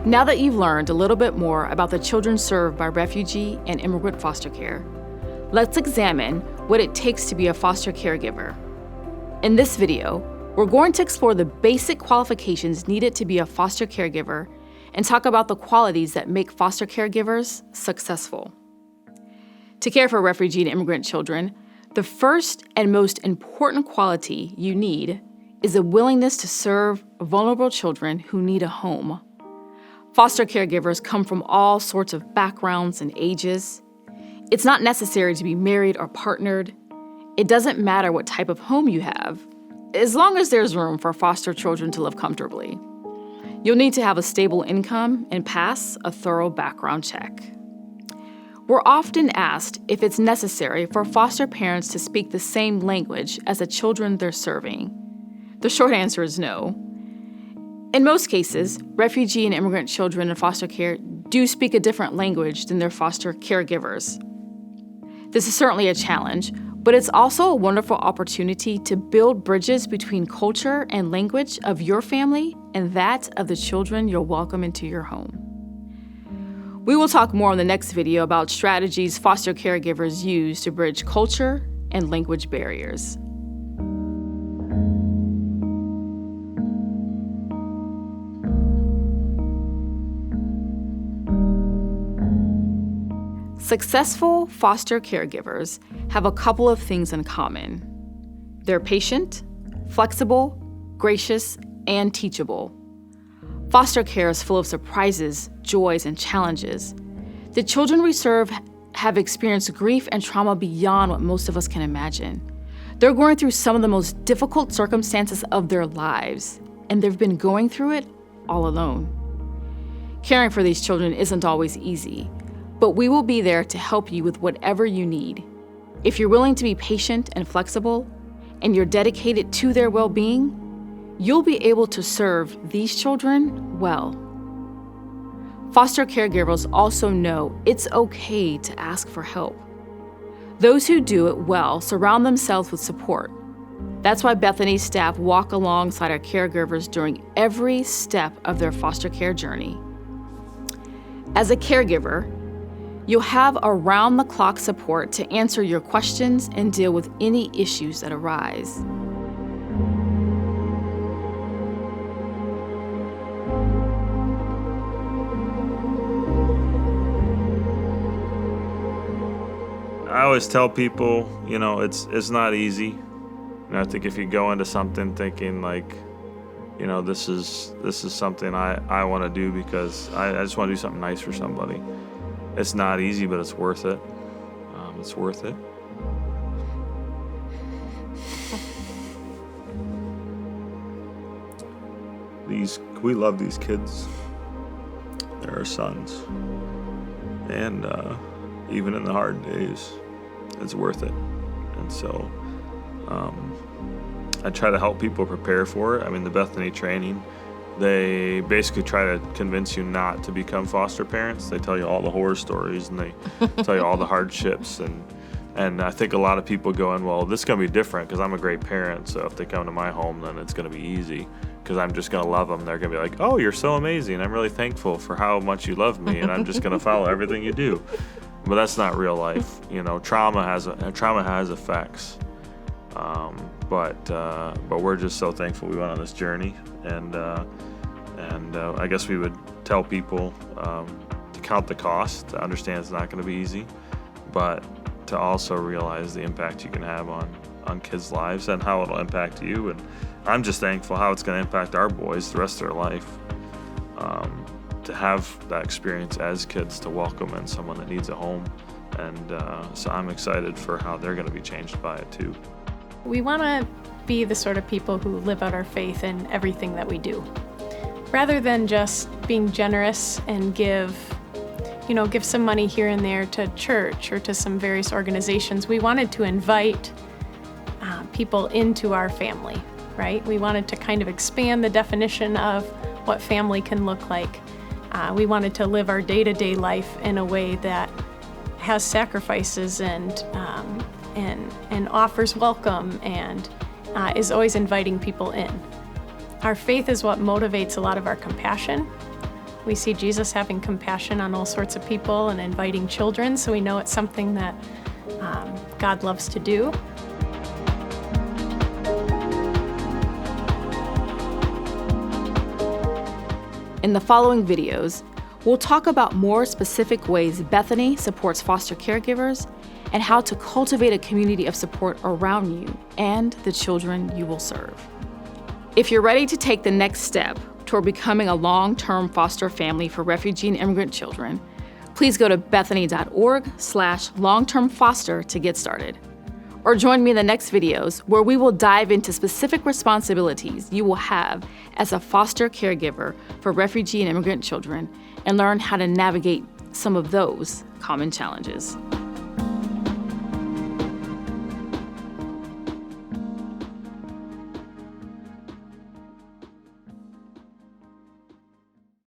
Now that you've learned a little bit more about the children served by refugee and immigrant foster care, let's examine what it takes to be a foster caregiver. In this video, we're going to explore the basic qualifications needed to be a foster caregiver and talk about the qualities that make foster caregivers successful. To care for refugee and immigrant children, the first and most important quality you need is a willingness to serve vulnerable children who need a home. Foster caregivers come from all sorts of backgrounds and ages. It's not necessary to be married or partnered. It doesn't matter what type of home you have, as long as there's room for foster children to live comfortably. You'll need to have a stable income and pass a thorough background check. We're often asked if it's necessary for foster parents to speak the same language as the children they're serving. The short answer is no. In most cases, refugee and immigrant children in foster care do speak a different language than their foster caregivers. This is certainly a challenge, but it's also a wonderful opportunity to build bridges between culture and language of your family and that of the children you'll welcome into your home. We will talk more in the next video about strategies foster caregivers use to bridge culture and language barriers. Successful foster caregivers have a couple of things in common. They're patient, flexible, gracious, and teachable. Foster care is full of surprises, joys, and challenges. The children we serve have experienced grief and trauma beyond what most of us can imagine. They're going through some of the most difficult circumstances of their lives, and they've been going through it all alone. Caring for these children isn't always easy, but we will be there to help you with whatever you need. If you're willing to be patient and flexible, and you're dedicated to their well-being, you'll be able to serve these children well. Foster caregivers also know it's okay to ask for help. Those who do it well surround themselves with support. That's why Bethany's staff walk alongside our caregivers during every step of their foster care journey. As a caregiver, you'll have around-the-clock support to answer your questions and deal with any issues that arise. I always tell people, it's not easy. And I think if you go into something thinking like, this is something I want to do because I just want to do something nice for somebody. It's not easy, but it's worth it. It's worth it. We love these kids. They're our sons. And even in the hard days, it's worth it. And so I try to help people prepare for it. The Bethany training, they basically try to convince you not to become foster parents. They tell you all the horror stories and they tell you all the hardships. And I think a lot of people going, well, this is going to be different because I'm a great parent. So if they come to my home, then it's going to be easy because I'm just going to love them. They're going to be like, oh, you're so amazing. I'm really thankful for how much you love me. And I'm just going to follow everything you do. But that's not real life. Trauma has effects. But we're just so thankful we went on this journey. And I guess we would tell people to count the cost, to understand it's not going to be easy, but to also realize the impact you can have on kids' lives and how it'll impact you. And I'm just thankful how it's going to impact our boys the rest of their life, to have that experience as kids, to welcome in someone that needs a home. And so I'm excited for how they're going to be changed by it too. We want to be the sort of people who live out our faith in everything that we do. Rather than just being generous and give some money here and there to church or to some various organizations, we wanted to invite people into our family, right? We wanted to kind of expand the definition of what family can look like. We wanted to live our day-to-day life in a way that has sacrifices and offers welcome and is always inviting people in. Our faith is what motivates a lot of our compassion, We see Jesus having compassion on all sorts of people and inviting children, so we know it's something that God loves to do. In the following videos, we'll talk about more specific ways Bethany supports foster caregivers and how to cultivate a community of support around you and the children you will serve. If you're ready to take the next step toward becoming a long-term foster family for refugee and immigrant children, please go to bethany.org/longtermfoster to get started. Or join me in the next videos where we will dive into specific responsibilities you will have as a foster caregiver for refugee and immigrant children and learn how to navigate some of those common challenges.